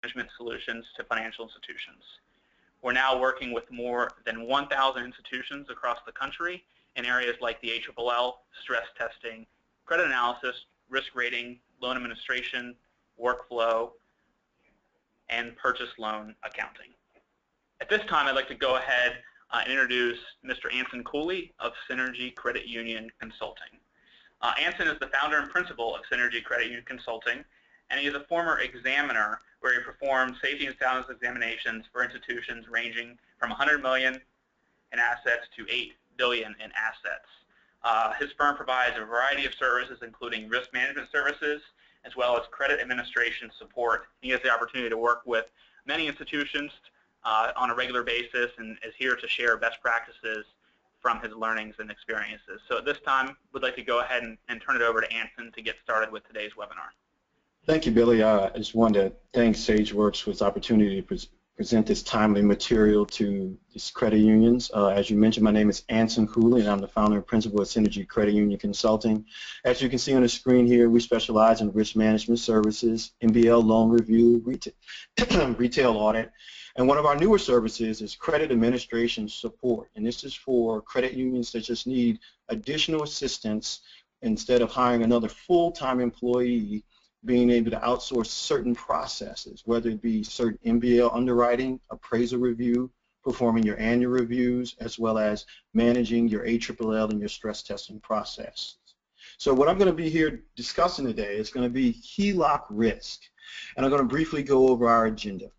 management solutions to financial institutions. We're now working with more than 1,000 institutions across the country in areas like the HELOC, stress testing, credit analysis, risk rating, loan administration, workflow, and purchase loan accounting. At this time, I'd like to go ahead and introduce Mr. Anson Cooley of Synergy Credit Union Consulting. Anson is the founder and principal of Synergy Credit Union Consulting, and he is a former examiner where he performed safety and soundness examinations for institutions ranging from 100 million in assets to 8 billion in assets. His firm provides a variety of services, including risk management services, as well as credit administration support. He has the opportunity to work with many institutions on a regular basis and is here to share best practices from his learnings and experiences. So at this time, we'd like to go ahead and turn it over to Anson to get started with today's webinar. Thank you, Billy. I just wanted to thank Stageworks for this opportunity to present this timely material to these credit unions. As you mentioned, my name is Anson Cooley, and I'm the founder and principal of Synergy Credit Union Consulting. As you can see on the screen here, we specialize in risk management services, MBL loan review, retail audit, and one of our newer services is credit administration support. And this is for credit unions that just need additional assistance instead of hiring another full-time employee, being able to outsource certain processes, whether it be certain MBL underwriting, appraisal review, performing your annual reviews, as well as managing your ALLL and your stress testing process. So what I'm going to be here discussing today is going to be HELOC risk, and I'm going to briefly go over our agenda.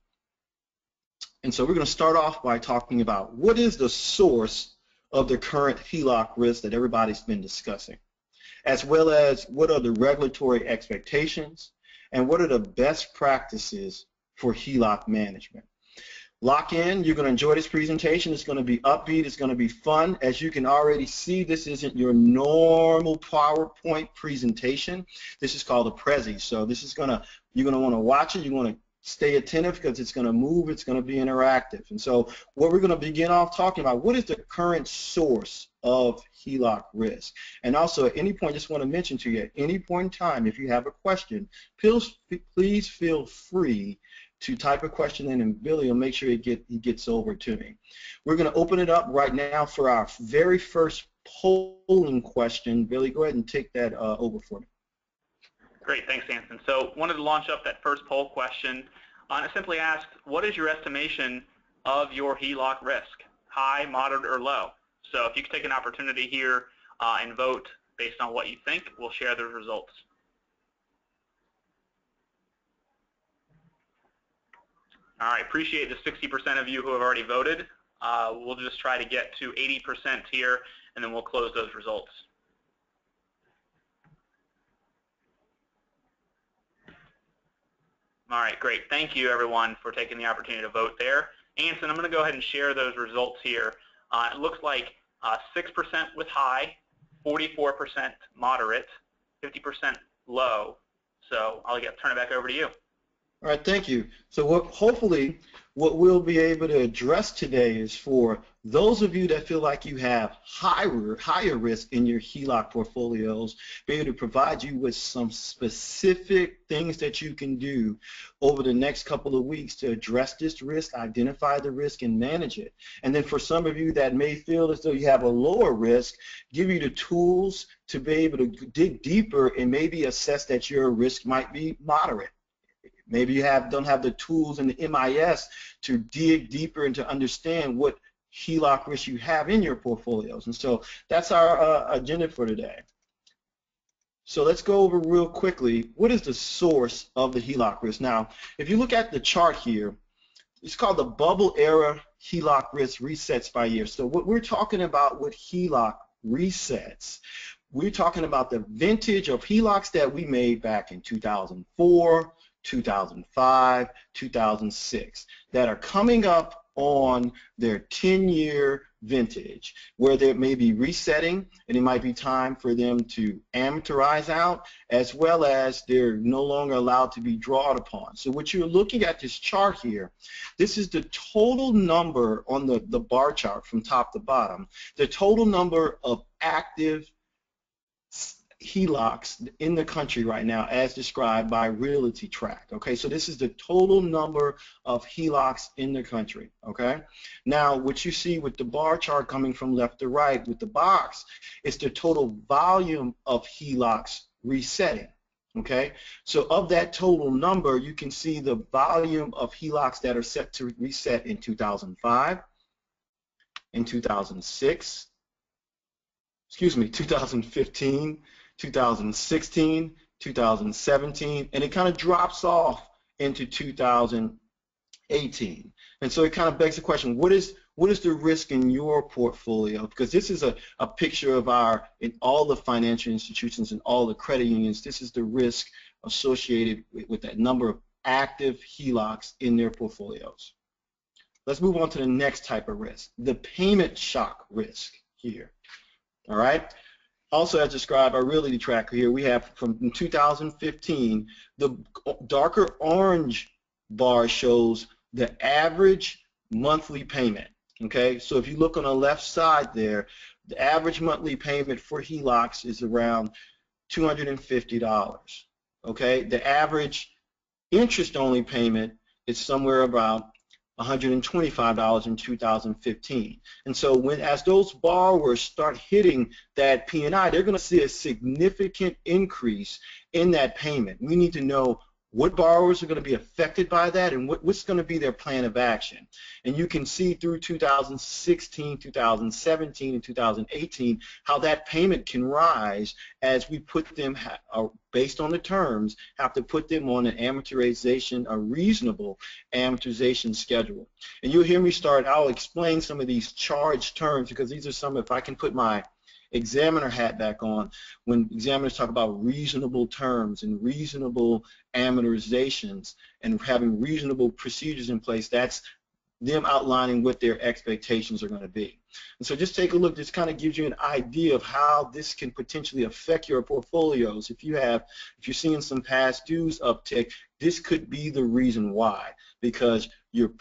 And so we're going to start off by talking about what is the source of the current HELOC risk that everybody's been discussing, as well as what are the regulatory expectations and what are the best practices for HELOC management. Lock in, you're going to enjoy this presentation. It's going to be upbeat, it's going to be fun. As you can already see, this isn't your normal PowerPoint presentation. This is called a Prezi. So this is you're going to want to watch it, you want to stay attentive because it's going to move, it's going to be interactive. And so what we're going to begin off talking about, what is the current source of HELOC risk? And also at any point, just want to mention to you, at any point in time, if you have a question, please feel free to type a question in, and Billy will make sure he gets over to me. We're going to open it up right now for our very first polling question. Billy, go ahead and take that over for me. Great, thanks, Anson. So wanted to launch up that first poll question. It simply asked, what is your estimation of your HELOC risk, high, moderate, or low? So if you could take an opportunity here and vote based on what you think, we'll share those results. All right, appreciate the 60% of you who have already voted. We'll just try to get to 80% here, and then we'll close those results. All right, great. Thank you, everyone, for taking the opportunity to vote there. Anson, I'm going to go ahead and share those results here. It looks like 6% with high, 44% moderate, 50% low. So I'll turn it back over to you. All right, thank you. So hopefully what we'll be able to address today is for those of you that feel like you have higher risk in your HELOC portfolios, be able to provide you with some specific things that you can do over the next couple of weeks to address this risk, identify the risk, and manage it. And then for some of you that may feel as though you have a lower risk, give you the tools to be able to dig deeper and maybe assess that your risk might be moderate. Maybe you don't have the tools in the MIS to dig deeper and to understand what HELOC risk you have in your portfolios. And so that's our agenda for today. So let's go over real quickly, what is the source of the HELOC risk? Now, if you look at the chart here, it's called the bubble era HELOC risk resets by year. So what we're talking about with HELOC resets, we're talking about the vintage of HELOCs that we made back in 2004, 2005, 2006 that are coming up on their 10-year vintage, where they may be resetting and it might be time for them to amortize out, as well as they're no longer allowed to be drawn upon. So what you're looking at this chart here, this is the total number on the bar chart from top to bottom, the total number of active HELOCs in the country right now as described by Realty Track. Okay, so this is the total number of HELOCs in the country. Okay, now what you see with the bar chart coming from left to right with the box is the total volume of HELOCs resetting. Okay, so of that total number, you can see the volume of HELOCs that are set to reset in 2005, in 2006, 2015, 2016, 2017, and it kind of drops off into 2018. And so it kind of begs the question, what is the risk in your portfolio? Because this is a picture of in all the financial institutions and all the credit unions, this is the risk associated with that number of active HELOCs in their portfolios. Let's move on to the next type of risk, the payment shock risk here. All right. Also, as described by Realty Tracker here, we have from 2015, the darker orange bar shows the average monthly payment. Okay, so if you look on the left side there, the average monthly payment for HELOCs is around $250. Okay, the average interest-only payment is somewhere about $125 in 2015. And so as those borrowers start hitting that P&I, they're going to see a significant increase in that payment. We need to know what borrowers are going to be affected by that and what's going to be their plan of action. And you can see through 2016, 2017, and 2018 how that payment can rise as we put them, based on the terms, have to put them on an amortization, a reasonable amortization schedule. And you'll hear me I'll explain some of these charged terms because these are some, if I can put my examiner hat back on, when examiners talk about reasonable terms and reasonable amortizations and having reasonable procedures in place, that's them outlining what their expectations are going to be. And so just take a look. This kind of gives you an idea of how this can potentially affect your portfolios. If you're seeing some past dues uptick, this could be the reason why, because your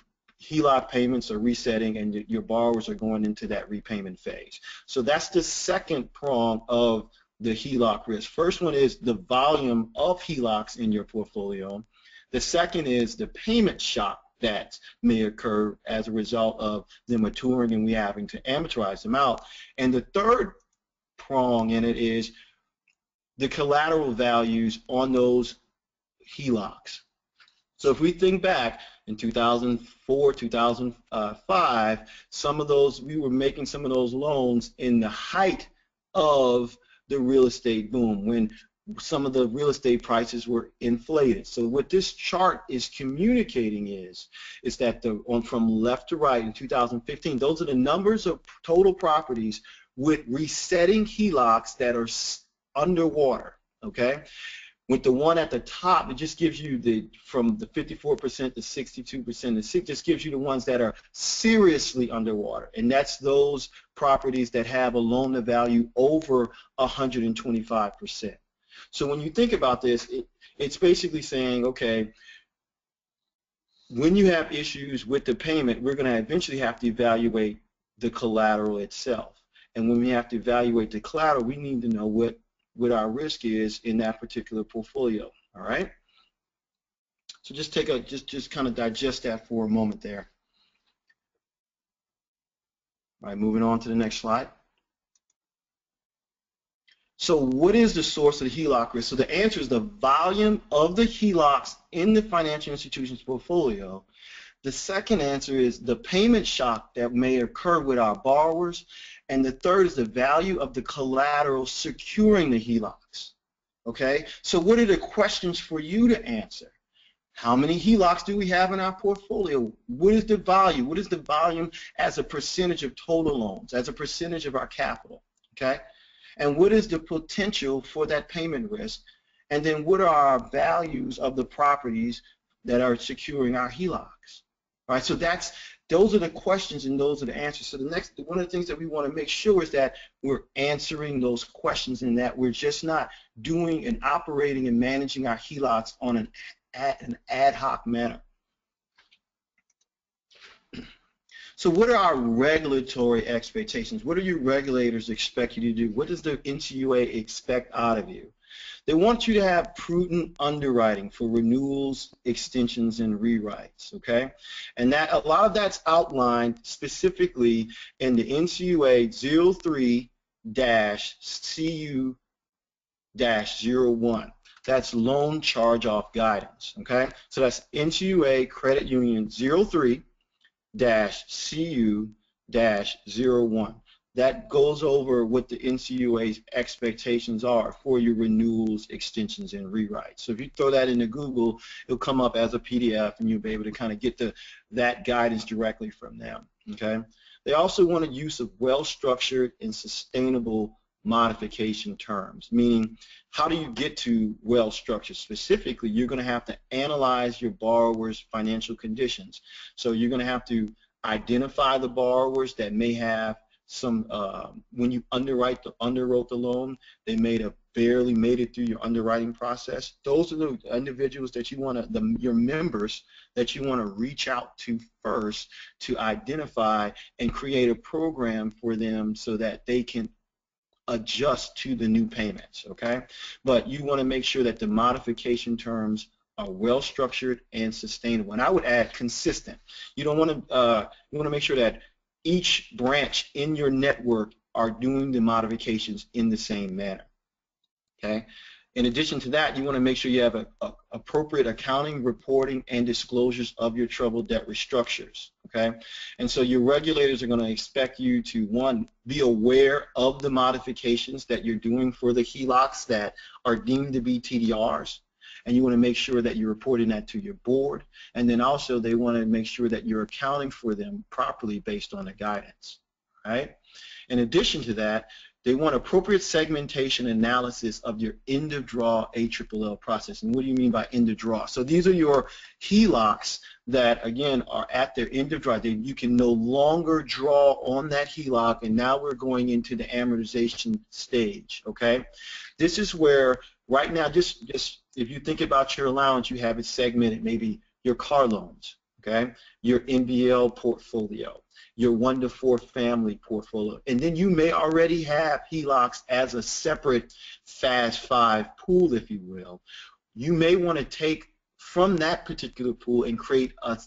HELOC payments are resetting and your borrowers are going into that repayment phase. So that's the second prong of the HELOC risk. First one is the volume of HELOCs in your portfolio. The second is the payment shock that may occur as a result of them maturing and we having to amortize them out. And the third prong in it is the collateral values on those HELOCs. So if we think back in 2004, 2005, we were making some of those loans in the height of the real estate boom when some of the real estate prices were inflated. So what this chart is communicating is that from left to right in 2015, those are the numbers of total properties with resetting HELOCs that are underwater, okay? With the one at the top, it just gives you from the 54% to 62%, it just gives you the ones that are seriously underwater, and that's those properties that have a loan to value over 125%. So when you think about this, it's basically saying, okay, when you have issues with the payment, we're going to eventually have to evaluate the collateral itself. And when we have to evaluate the collateral, we need to know what our risk is in that particular portfolio. All right. So just just kind of digest that for a moment there. All right, moving on to the next slide. So what is the source of the HELOC risk? So the answer is the volume of the HELOCs in the financial institution's portfolio. The second answer is the payment shock that may occur with our borrowers. And the third is the value of the collateral securing the HELOCs. Okay? So what are the questions for you to answer? How many HELOCs do we have in our portfolio? What is the value? What is the volume as a percentage of total loans, as a percentage of our capital? Okay? And what is the potential for that payment risk? And then what are our values of the properties that are securing our HELOCs? All right, so those are the questions and those are the answers. So one of the things that we want to make sure is that we're answering those questions and that we're just not doing and operating and managing our HELOCs on an ad hoc manner. So what are our regulatory expectations? What do your regulators expect you to do? What does the NCUA expect out of you? They want you to have prudent underwriting for renewals, extensions, and rewrites, okay? And that a lot of that's outlined specifically in the NCUA 03-CU-01. That's loan charge-off guidance, okay? So that's NCUA Credit Union 03-CU-01. That goes over what the NCUA's expectations are for your renewals, extensions, and rewrites. So if you throw that into Google, it'll come up as a PDF, and you'll be able to kind of get that guidance directly from them, okay? They also want a use of well-structured and sustainable modification terms, meaning how do you get to well-structured? Specifically, you're going to have to analyze your borrower's financial conditions. So you're going to have to identify the borrowers that may have some, when you underwrote the loan, they may have barely made it through your underwriting process. Those are the individuals that you want to, your members that you want to reach out to first to identify and create a program for them so that they can adjust to the new payments, okay? But you want to make sure that the modification terms are well structured and sustainable. And I would add consistent. You don't want to, you want to make sure that each branch in your network are doing the modifications in the same manner, okay? In addition to that, you want to make sure you have appropriate accounting, reporting, and disclosures of your troubled debt restructures, okay? And so your regulators are going to expect you to, one, be aware of the modifications that you're doing for the HELOCs that are deemed to be TDRs, and you want to make sure that you're reporting that to your board, and then also they want to make sure that you're accounting for them properly based on the guidance, right? In addition to that, they want appropriate segmentation analysis of your end-of-draw ALLL process. And what do you mean by end-of-draw? So these are your HELOCs that, again, are at their end of draw. You can no longer draw on that HELOC, and now we're going into the amortization stage, okay? This is where, right now, just if you think about your allowance, you have it segmented, maybe your car loans, okay, your NBL portfolio, your 1 to 4 family portfolio, and then you may already have HELOCs as a separate Fast 5 pool, if you will. You may want to take from that particular pool and create a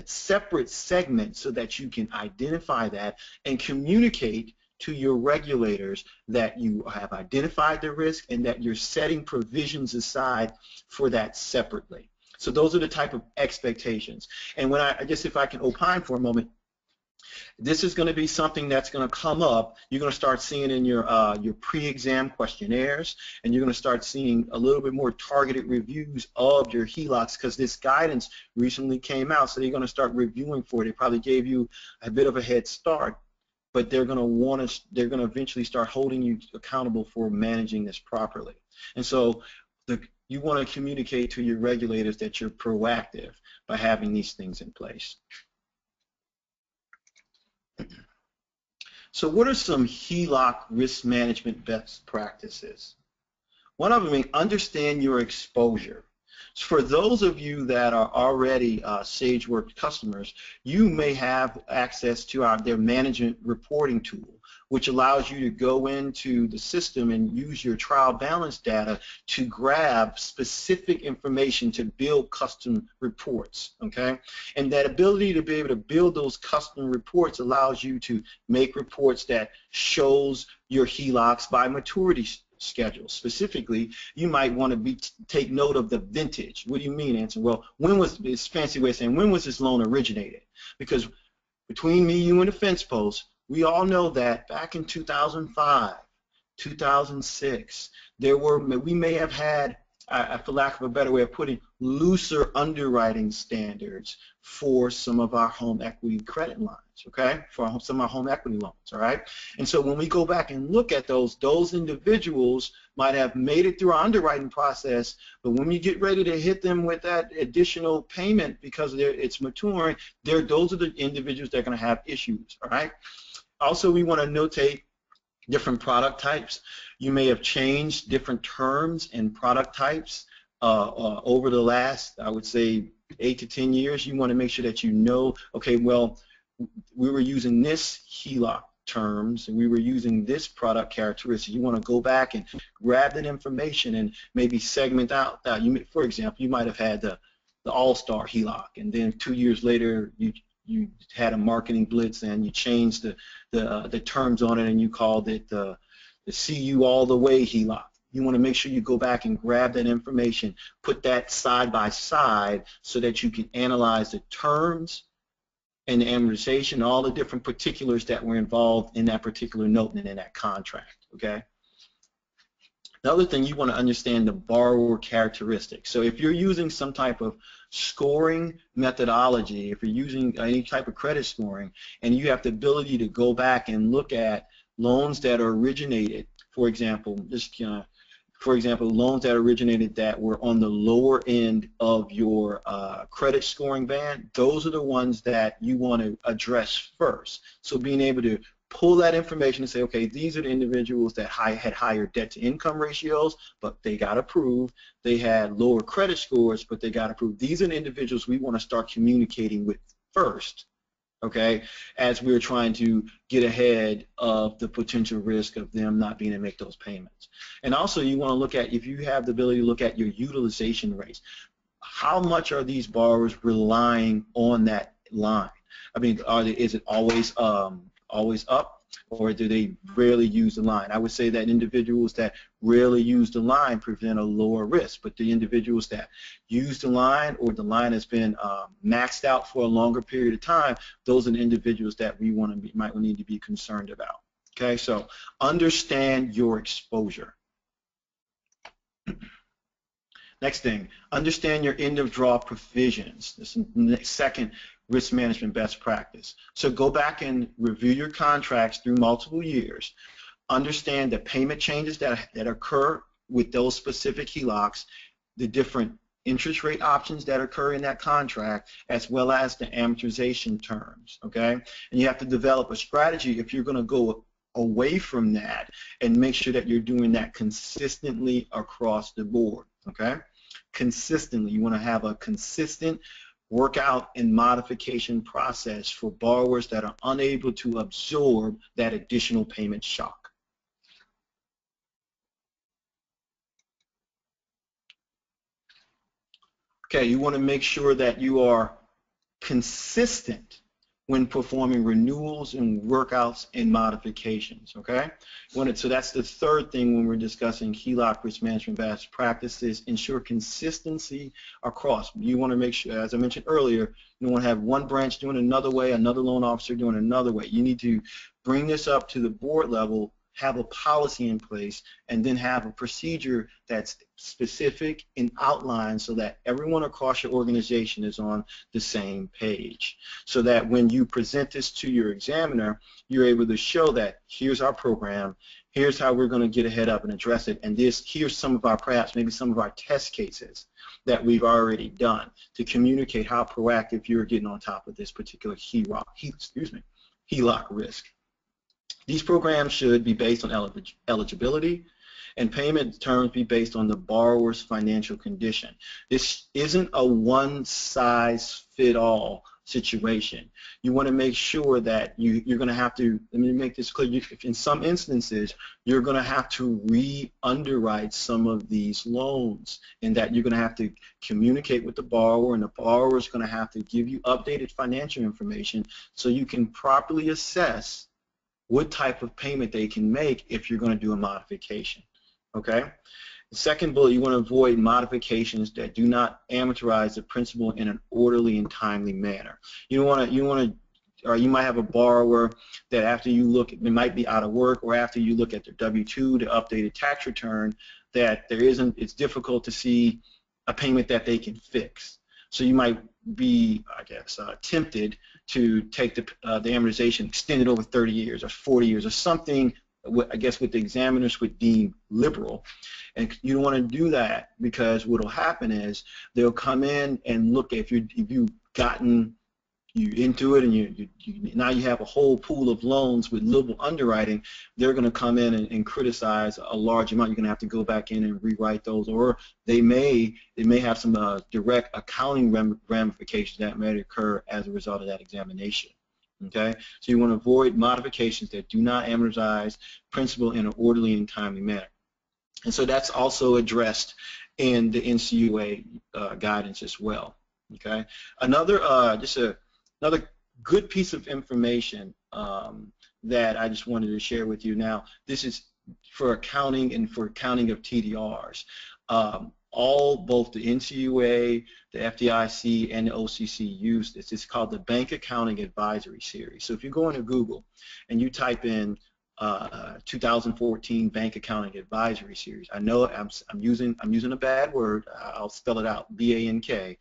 separate segment so that you can identify that and communicate to your regulators that you have identified the risk and that you're setting provisions aside for that separately. So those are the type of expectations. And when I guess if I can opine for a moment, this is going to be something that's going to come up. You're going to start seeing in your pre-exam questionnaires, and you're going to start seeing a little bit more targeted reviews of your HELOCs because this guidance recently came out, so you're going to start reviewing for it. It probably gave you a bit of a head start, but they're going to eventually start holding you accountable for managing this properly. And so you want to communicate to your regulators that you're proactive by having these things in place. So what are some HELOC risk management best practices? One of them is understand your exposure. So for those of you that are already Stageworks customers, you may have access to their management reporting tool, which allows you to go into the system and use your trial balance data to grab specific information to build custom reports, okay? And that ability to be able to build those custom reports allows you to make reports that shows your HELOCs by maturity schedule. Specifically, you might want to take note of the vintage. What do you mean, Anson? Well, when was this fancy way of saying when was this loan originated? Because between me, you, and the fence post, we all know that back in 2005, 2006, we may have had, for lack of a better way of putting, looser underwriting standards for some of our home equity credit lines, okay, for some of our home equity loans, all right? And so when we go back and look at those individuals might have made it through our underwriting process, but when you get ready to hit them with that additional payment because it's maturing, those are the individuals that are going to have issues, all right? Also, we want to notate different product types. You may have changed different terms and product types over the last, I would say, 8 to 10 years. You want to make sure that you know, okay, well, we were using this HELOC terms and we were using this product characteristic. You want to go back and grab that information and maybe segment out that. For example, you might have had the All-Star HELOC, and then 2 years later you had a marketing blitz and you changed the terms on it and you called it the See You All the Way HELOC. You want to make sure you go back and grab that information, put that side by side so that you can analyze the terms and the amortization, all the different particulars that were involved in that particular note and in that contract, okay? The other thing, you want to understand the borrower characteristics. So if you're using some type of scoring methodology, if you're using any type of credit scoring, and you have the ability to go back and look at loans that are originated, for example, loans that originated that were on the lower end of your credit scoring band, those are the ones that you want to address first. So being able to pull that information and say, okay, these are the individuals that had higher debt-to-income ratios, but they got approved. They had lower credit scores, but they got approved. These are the individuals we want to start communicating with first, okay, as we're trying to get ahead of the potential risk of them not being able to make those payments. And also you want to look at, if you have the ability to look at your utilization rates, how much are these borrowers relying on that line? I mean, is it always up, or do they rarely use the line? I would say that individuals that rarely use the line present a lower risk, but the individuals that use the line or the line has been maxed out for a longer period of time, those are the individuals that we might need to be concerned about. Okay, so understand your exposure. Next thing, understand your end of draw provisions. This is the second risk management best practice. So go back and review your contracts through multiple years. Understand the payment changes that occur with those specific HELOCs, the different interest rate options that occur in that contract, as well as the amortization terms, okay? And you have to develop a strategy if you're going to go away from that and make sure that you're doing that consistently across the board, okay? Consistently. You want to have a consistent workout and modification process for borrowers that are unable to absorb that additional payment shock. Okay, you want to make sure that you are consistent when performing renewals and workouts and modifications, okay? So that's the third thing when we're discussing HELOC risk management best practices, ensure consistency across. You want to make sure, as I mentioned earlier, you don't want to have one branch doing another way, another loan officer doing another way. You need to bring this up to the board level, have a policy in place, and then have a procedure that's specific and outlined so that everyone across your organization is on the same page. So that when you present this to your examiner, you're able to show that here's our program, here's how we're going to get ahead up and address it, and here's some of our, perhaps maybe some of our test cases that we've already done to communicate how proactive you're getting on top of this particular HELOC risk. These programs should be based on eligibility, and payment terms be based on the borrower's financial condition. This isn't a one-size-fits-all situation. You want to make sure that you're going to have to, let me make this clear, in some instances, you're going to have to re-underwrite some of these loans, and that you're going to have to communicate with the borrower, and the borrower is going to have to give you updated financial information so you can properly assess what type of payment they can make if you're going to do a modification, okay? The second bullet, you want to avoid modifications that do not amortize the principal in an orderly and timely manner. You might have a borrower that after you look, they might be out of work, or after you look at their W-2, the updated tax return, that it's difficult to see a payment that they can fix. So you might be, I guess, tempted to take the amortization, extend it over 30 years or 40 years or something, I guess what the examiners would deem liberal. And you don't want to do that, because what will happen is they'll come in and look, if you've gotten into it and now you have a whole pool of loans with liberal underwriting, they're going to come in and criticize a large amount. You're going to have to go back in and rewrite those, or they may have some direct accounting ramifications that may occur as a result of that examination. Okay, so you want to avoid modifications that do not amortize principal in an orderly and timely manner. And so that's also addressed in the NCUA guidance as well. Okay, another another good piece of information that I just wanted to share with you. Now, this is for accounting and for accounting of TDRs. Both the NCUA, the FDIC, and the OCC use this. It's called the Bank Accounting Advisory Series. So if you go into Google and you type in 2014 Bank Accounting Advisory Series, I know I'm using a bad word. I'll spell it out: BANK.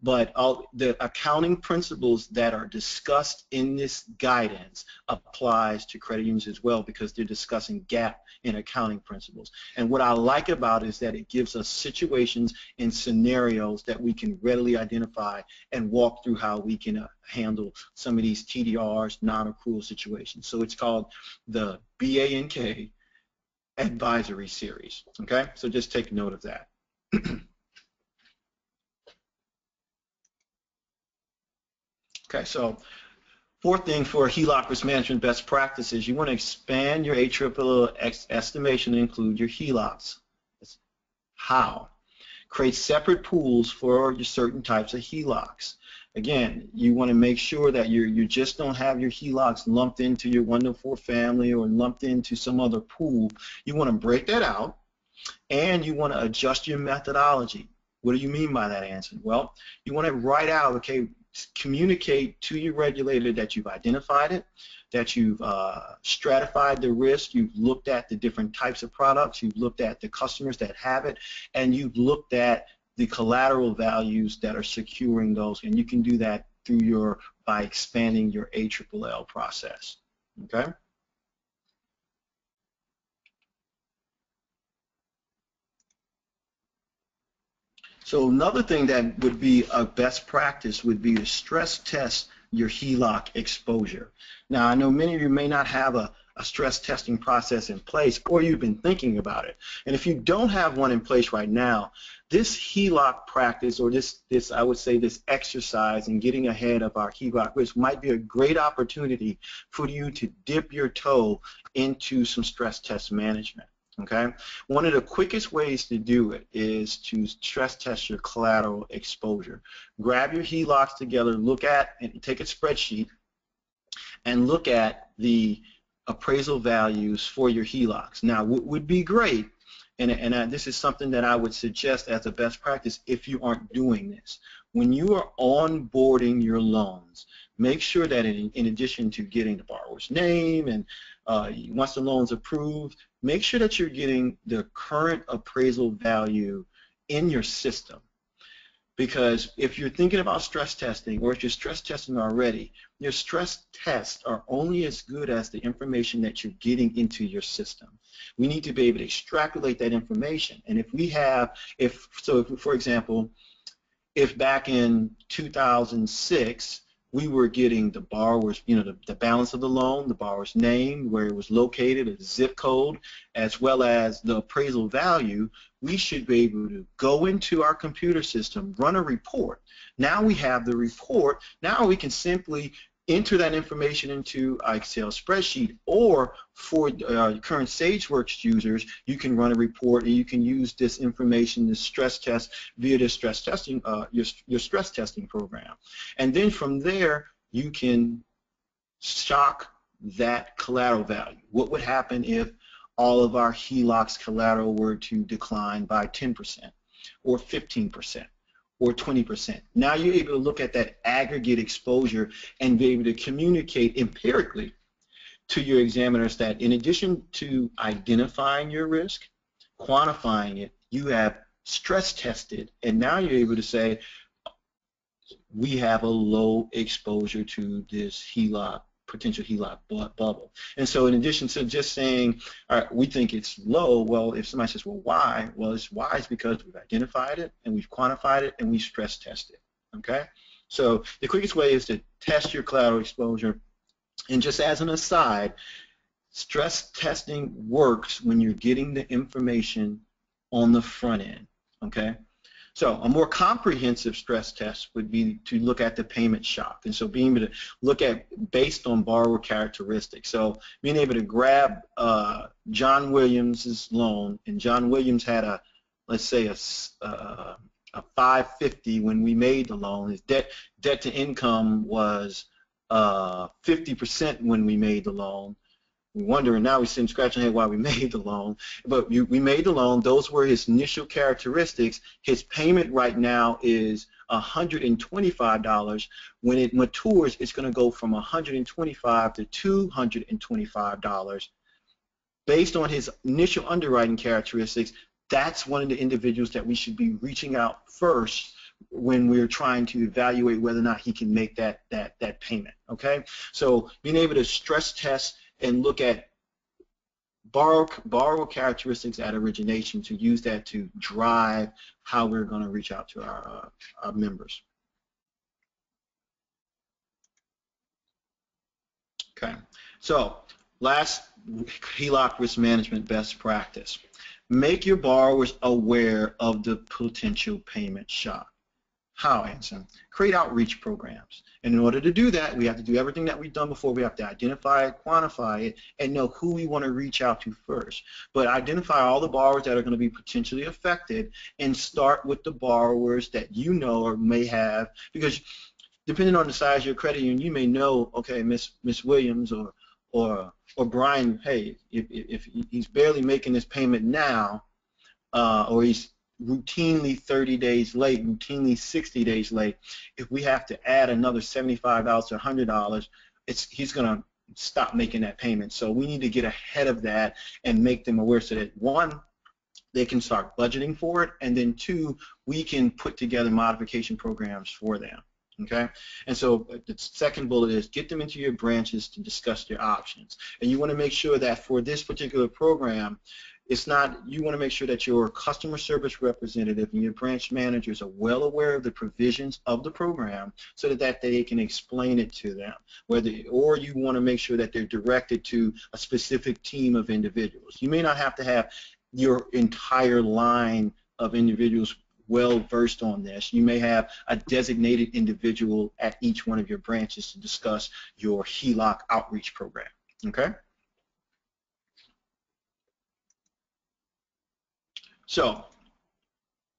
But the accounting principles that are discussed in this guidance applies to credit unions as well, because they're discussing GAAP in accounting principles. And what I like about it is that it gives us situations and scenarios that we can readily identify and walk through how we can handle some of these TDRs, non-accrual situations. So it's called the BANK Advisory Series. Okay, so just take note of that. Okay, so fourth thing for HELOC risk management best practices, you want to expand your ALLL estimation to include your HELOCs. How? Create separate pools for your certain types of HELOCs. Again, you want to make sure that you just don't have your HELOCs lumped into your 1 to 4 family or lumped into some other pool. You want to break that out, and you want to adjust your methodology. What do you mean by that, Anson? Well, you want to write out, okay, communicate to your regulator that you've identified it, that you've stratified the risk, you've looked at the different types of products, you've looked at the customers that have it, and you've looked at the collateral values that are securing those. And you can do that through by expanding your ALLL process. Okay? So another thing that would be a best practice would be to stress test your HELOC exposure. Now, I know many of you may not have a stress testing process in place, or you've been thinking about it. And if you don't have one in place right now, this HELOC practice, or this I would say this exercise in getting ahead of our HELOC risk, might be a great opportunity for you to dip your toe into some stress test management. Okay, one of the quickest ways to do it is to stress test your collateral exposure. Grab your HELOCs together, look at and take a spreadsheet and look at the appraisal values for your HELOCs. Now, what would be great, and this is something that I would suggest as a best practice if you aren't doing this, when you are onboarding your loans, make sure that in addition to getting the borrower's name and once the loan's approved, make sure that you're getting the current appraisal value in your system. Because if you're thinking about stress testing, or if you're stress testing already, your stress tests are only as good as the information that you're getting into your system. We need to be able to extrapolate that information. And if we have, for example, if back in 2006, we were getting the borrower's, the balance of the loan, the borrower's name, where it was located, a zip code, as well as the appraisal value, we should be able to go into our computer system, run a report. Now we have the report. Now we can simply enter that information into an Excel spreadsheet, or for current Stageworks users, you can run a report and you can use this information to stress test via the stress testing, your stress testing program. And then from there, you can shock that collateral value. What would happen if all of our HELOCs collateral were to decline by 10% or 15%? Or 20%. Now you're able to look at that aggregate exposure and be able to communicate empirically to your examiners that in addition to identifying your risk, quantifying it, you have stress tested, and now you're able to say, we have a low exposure to this HELOC, potential HELOC bubble. And so in addition to just saying, all right, we think it's low, well, if somebody says, well, why? Well, it's why is because we've identified it, and we've quantified it, and we stress tested it, okay? So the quickest way is to test your collateral exposure. And just as an aside, stress testing works when you're getting the information on the front end, okay? So a more comprehensive stress test would be to look at the payment shock. And so being able to look at based on borrower characteristics. So being able to grab John Williams's loan, and John Williams had a, let's say a 550 when we made the loan. His debt to income was 50% when we made the loan. We're wondering now, we're sitting scratching our head why we made the loan, but we made the loan. Those were his initial characteristics. His payment right now is $125. When it matures, it's going to go from $125 to $225. Based on his initial underwriting characteristics, that's one of the individuals that we should be reaching out first when we're trying to evaluate whether or not he can make that payment. Okay, so being able to stress test and look at borrower characteristics at origination, to use that to drive how we're going to reach out to our members. Okay, so last HELOC risk management best practice. Make your borrowers aware of the potential payment shock. How, Anson? Create outreach programs. And in order to do that, we have to do everything that we've done before. We have to identify it, quantify it, and know who we want to reach out to first. But identify all the borrowers that are going to be potentially affected, and start with the borrowers that you know or may have, because depending on the size of your credit union, you may know, okay, Miss Williams or Brian, hey, if he's barely making this payment now, or he's routinely 30 days late, routinely 60 days late, if we have to add another $75 to $100, he's going to stop making that payment. So we need to get ahead of that and make them aware, so that one, they can start budgeting for it, and then two, we can put together modification programs for them. Okay, and so the second bullet is get them into your branches to discuss their options. And you want to make sure that for this particular program, it's not, you want to make sure that your customer service representative and your branch managers are well aware of the provisions of the program, so that they can explain it to them. Or you want to make sure that they're directed to a specific team of individuals. You may not have to have your entire line of individuals well versed on this. You may have a designated individual at each one of your branches to discuss your HELOC outreach program. Okay? So,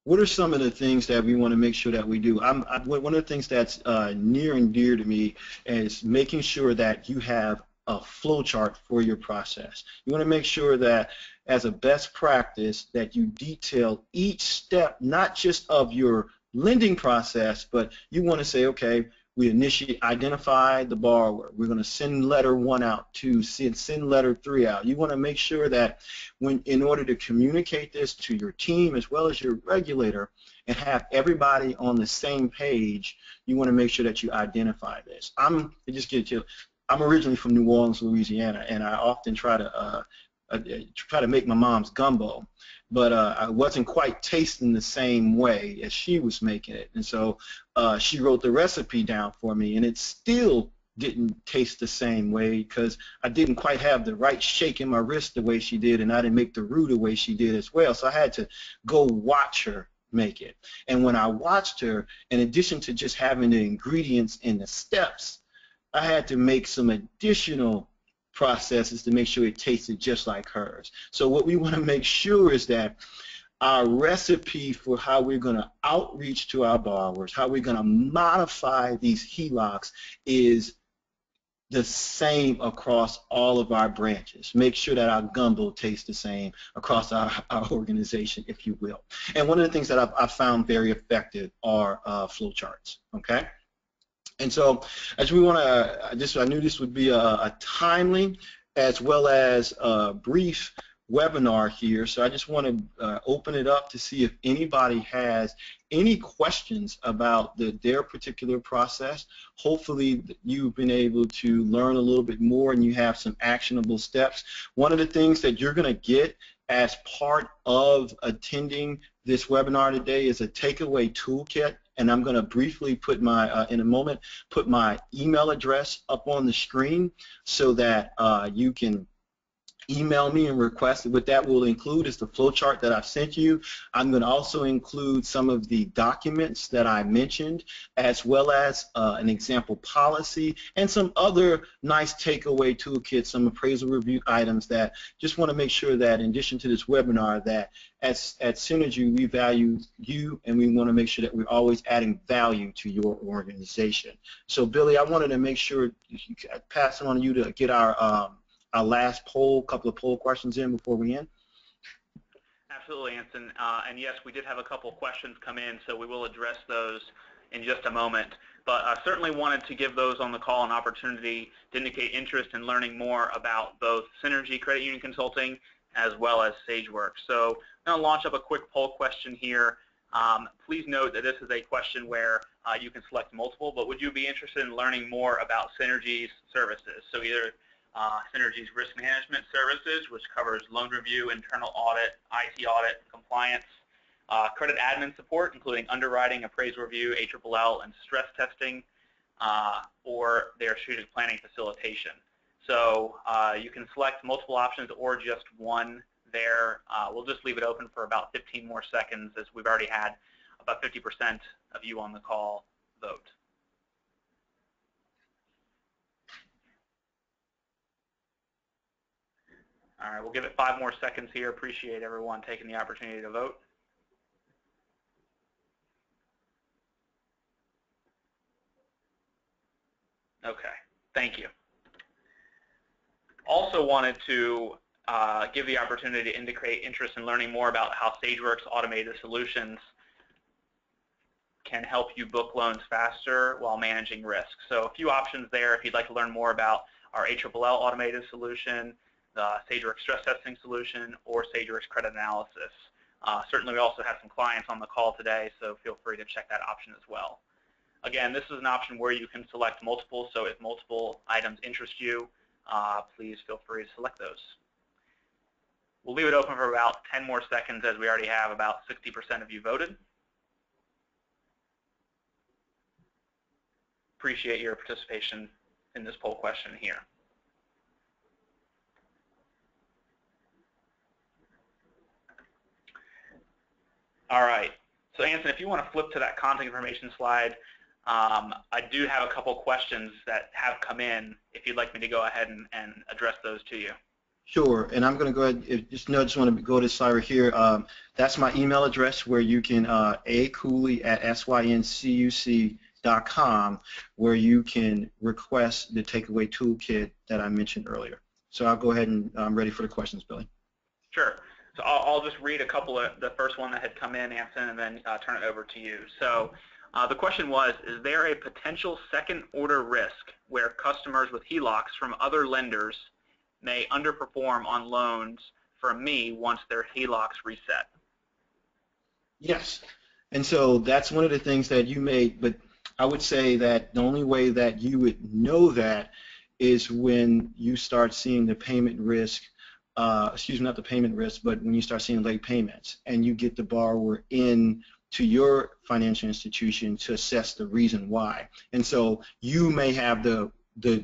what are some of the things that we want to make sure that we do? One of the things that's near and dear to me is making sure that you have a flowchart for your process. You want to make sure that, as a best practice, that you detail each step, not just of your lending process, but you want to say, okay, we initially identify the borrower. We're going to send letter 1 out, 2, send letter 3 out. You want to make sure that in order to communicate this to your team as well as your regulator and have everybody on the same page, you want to make sure that you identify this. I'm originally from New Orleans, Louisiana, and I often try to make my mom's gumbo, but I wasn't quite tasting the same way as she was making it. And so she wrote the recipe down for me, and it still didn't taste the same way because I didn't quite have the right shake in my wrist the way she did, and I didn't make the roux the way she did as well. So I had to go watch her make it. And when I watched her, in addition to just having the ingredients and the steps, I had to make some additional processes to make sure it tasted just like hers. So what we want to make sure is that our recipe for how we're going to outreach to our borrowers, how we're going to modify these HELOCs, is the same across all of our branches. Make sure that our gumbo tastes the same across our organization, if you will. And one of the things that I've found very effective are flowcharts. Okay. And so, as we want to, I knew this would be a timely as well as a brief webinar here, so I just want to open it up to see if anybody has any questions about their particular process. Hopefully you've been able to learn a little bit more and you have some actionable steps. One of the things that you're going to get as part of attending this webinar today is a takeaway toolkit, and I'm going to briefly put my, in a moment, put my email address up on the screen so that you can email me and request it. What that will include is the flowchart that I've sent you. I'm going to also include some of the documents that I mentioned, as well as an example policy and some other nice takeaway toolkits, some appraisal review items that just want to make sure that in addition to this webinar that at Synergy we value you and we want to make sure that we're always adding value to your organization. So Billy, I wanted to make sure pass it on to you to get our last poll, couple of poll questions in before we end. Absolutely, Anson. And yes, we did have a couple of questions come in, so we will address those in just a moment. But I certainly wanted to give those on the call an opportunity to indicate interest in learning more about both Synergy Credit Union Consulting as well as Stageworks. So I'm going to launch up a quick poll question here. Please note that this is a question where you can select multiple, but would you be interested in learning more about Synergy's services? So either Synergy's risk management services, which covers loan review, internal audit, IT audit, compliance, credit admin support, including underwriting, appraisal review, HELOC, and stress testing, or their strategic planning facilitation. So you can select multiple options or just one there. We'll just leave it open for about 15 more seconds, as we've already had about 50% of you on the call vote. All right, we'll give it 5 more seconds here. Appreciate everyone taking the opportunity to vote. Okay, thank you. Also wanted to give the opportunity to indicate interest in learning more about how Stageworks automated solutions can help you book loans faster while managing risk. So a few options there if you'd like to learn more about our HELOC automated solution, the Stageworks stress testing solution, or Stageworks credit analysis. Certainly we also have some clients on the call today, so feel free to check that option as well. Again, this is an option where you can select multiple, so if multiple items interest you, please feel free to select those. We'll leave it open for about 10 more seconds, as we already have about 60% of you voted. Appreciate your participation in this poll question here. All right, so Anson, if you want to flip to that contact information slide, I do have a couple questions that have come in if you'd like me to go ahead and address those to you. Sure, and I'm going to go ahead, just want to go to this slide right here. That's my email address where you can, acooley@syncuc.com, where you can request the takeaway toolkit that I mentioned earlier. So I'll go ahead and I'm ready for the questions, Billy. Sure. So I'll just read a couple of the first one that had come in, Anson, and then turn it over to you. So the question was, is there a potential second-order risk where customers with HELOCs from other lenders may underperform on loans from me once their HELOCs reset? Yes, and so that's one of the things that you made, but I would say that the only way that you would know that is when you start seeing the payment risk, excuse me, not the payment risk, but when you start seeing late payments and you get the borrower in to your financial institution to assess the reason why. And so you may have the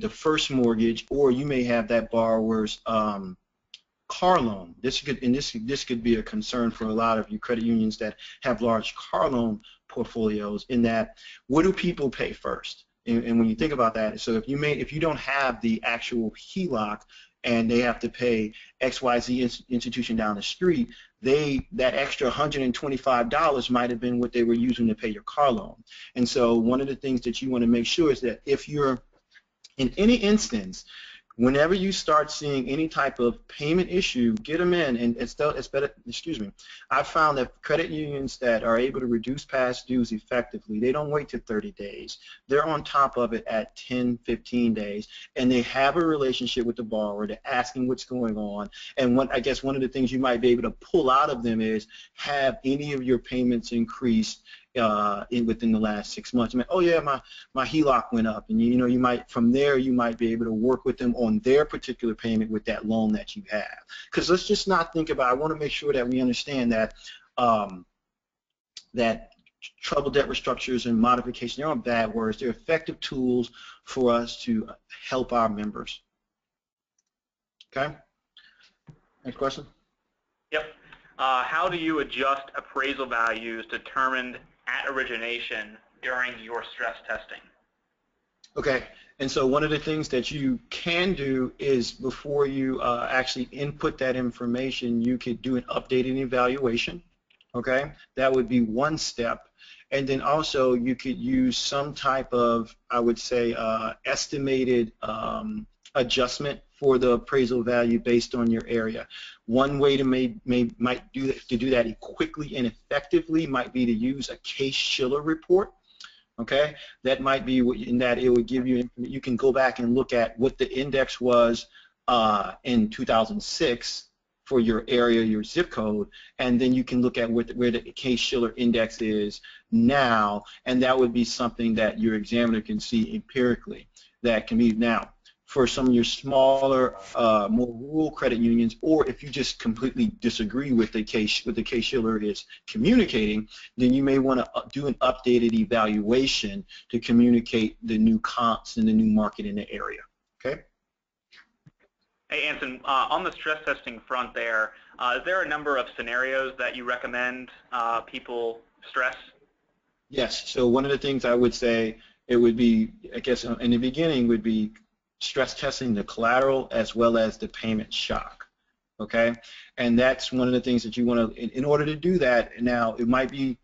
first mortgage, or you may have that borrower's car loan. This could be a concern for a lot of you credit unions that have large car loan portfolios, in that what do people pay first? And when you think about that, so if you don't have the actual HELOC and they have to pay XYZ institution down the street, that extra $125 might have been what they were using to pay your car loan. And so one of the things that you want to make sure is that if you're in any instance, whenever you start seeing any type of payment issue, get them in, and it's better. Excuse me. I've found that credit unions that are able to reduce past dues effectively, they don't wait to 30 days. They're on top of it at 10, 15 days, and they have a relationship with the borrower. They're asking what's going on, and I guess one of the things you might be able to pull out of them is, have any of your payments increased within the last 6 months? I mean, oh yeah, my HELOC went up, and you might, from there you might be able to work with them on their particular payment with that loan that you have. Because let's just not think about, I want to make sure that we understand that that trouble debt restructures and modification, they aren't bad words. They're effective tools for us to help our members. Okay. Next question. Yep. How do you adjust appraisal values determined at origination during your stress testing? Okay, and so one of the things that you can do is before you actually input that information, you could do an updated evaluation. Okay, that would be one step. And then also you could use some type of, I would say, estimated adjustment for the appraisal value based on your area. One way to might do that, to do that quickly and effectively might be to use a Case-Shiller report. Okay, that might be in that it would give you, you can go back and look at what the index was in 2006 for your area, your zip code, and then you can look at where the Case-Shiller index is now, and that would be something that your examiner can see empirically. That can be now for some of your smaller, more rural credit unions, or if you just completely disagree with the Case-Shiller is communicating, then you may want to do an updated evaluation to communicate the new comps and the new market in the area. Okay. Hey, Anson, on the stress testing front there, is there a number of scenarios that you recommend people stress? Yes. So one of the things I would say, it would be, I guess in the beginning, would be stress testing the collateral as well as the payment shock. Okay, and that's one of the things that you want to, in order to do that. Now it might be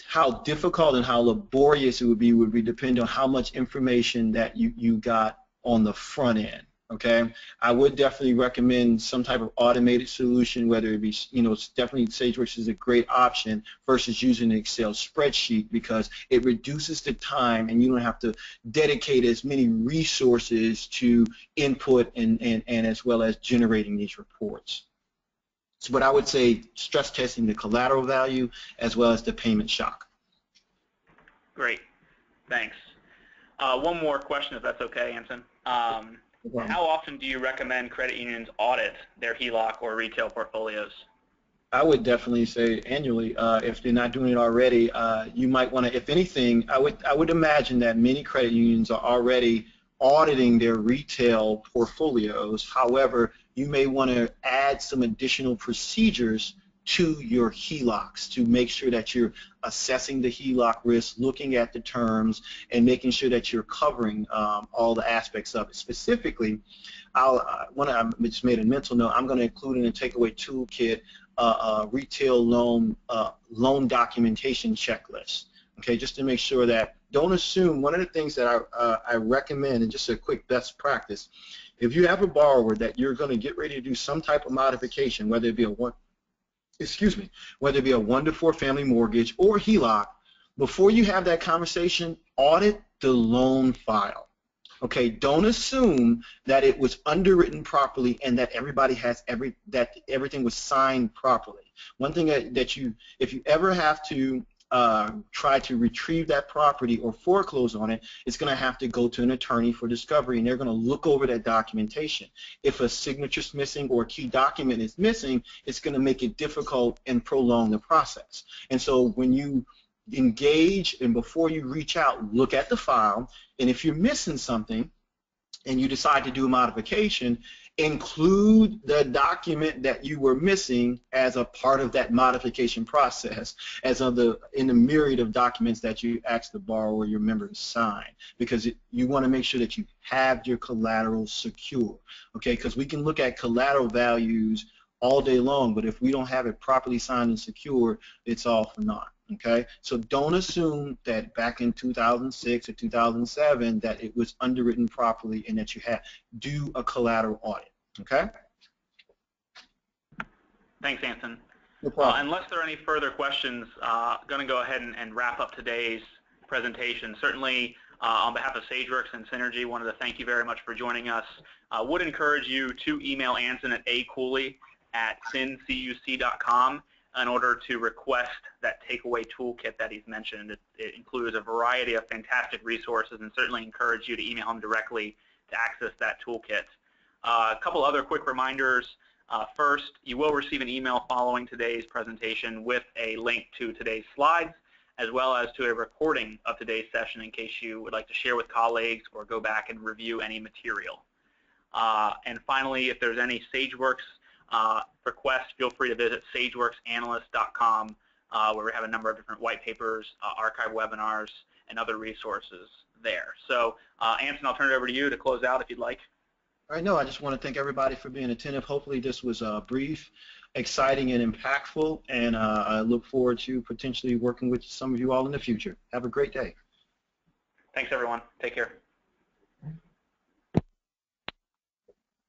how difficult and how laborious it would be depend on how much information that you got on the front end. Okay, I would definitely recommend some type of automated solution, whether it be, it's definitely Stageworks is a great option versus using an Excel spreadsheet, because it reduces the time and you don't have to dedicate as many resources to input and as well as generating these reports. So, but I would say stress testing the collateral value as well as the payment shock. Great, thanks. One more question, if that's okay, Anson. How often do you recommend credit unions audit their HELOC or retail portfolios? I would definitely say annually. If they're not doing it already, you might want to, if anything, I would imagine that many credit unions are already auditing their retail portfolios. However, you may want to add some additional procedures to your HELOCs to make sure that you're assessing the HELOC risk, looking at the terms, and making sure that you're covering all the aspects of it. Specifically, I just made a mental note, I'm going to include in the takeaway toolkit retail loan documentation checklist. Okay, just to make sure that, don't assume, one of the things that I recommend, and just a quick best practice, if you have a borrower that you're going to get ready to do some type of modification, whether it be whether it be a 1 to 4 family mortgage or HELOC, before you have that conversation, audit the loan file. Okay, don't assume that it was underwritten properly and that that everything was signed properly. One thing that if you ever have to try to retrieve that property or foreclose on it, it's going to have to go to an attorney for discovery, and they're going to look over that documentation. If a signature's missing or a key document is missing, it's going to make it difficult and prolong the process. And so when you engage and before you reach out, look at the file, and if you're missing something and you decide to do a modification, include the document that you were missing as a part of that modification process, in the myriad of documents that you ask the borrower or your member to sign, because you want to make sure that you have your collateral secure. Okay, because we can look at collateral values all day long, but if we don't have it properly signed and secure, it's all for naught. Okay, so don't assume that back in 2006 or 2007 that it was underwritten properly and that you do a collateral audit. Okay. Thanks, Anson. No problem. Unless there are any further questions, going to go ahead and wrap up today's presentation. Certainly, on behalf of Stageworks and Synergy, wanted to thank you very much for joining us. Would encourage you to email Anson at acooley@syncuc.com in order to request that takeaway toolkit that he's mentioned. It includes a variety of fantastic resources, and certainly encourage you to email him directly to access that toolkit. A couple other quick reminders. First, you will receive an email following today's presentation with a link to today's slides, as well as to a recording of today's session in case you would like to share with colleagues or go back and review any material. And finally, if there's any Stageworks For Quest, feel free to visit stageworksanalyst.com, where we have a number of different white papers, archive webinars, and other resources there. So, Anson, I'll turn it over to you to close out if you'd like. All right, no, I just want to thank everybody for being attentive. Hopefully this was brief, exciting, and impactful, and I look forward to potentially working with some of you all in the future. Have a great day. Thanks, everyone. Take care.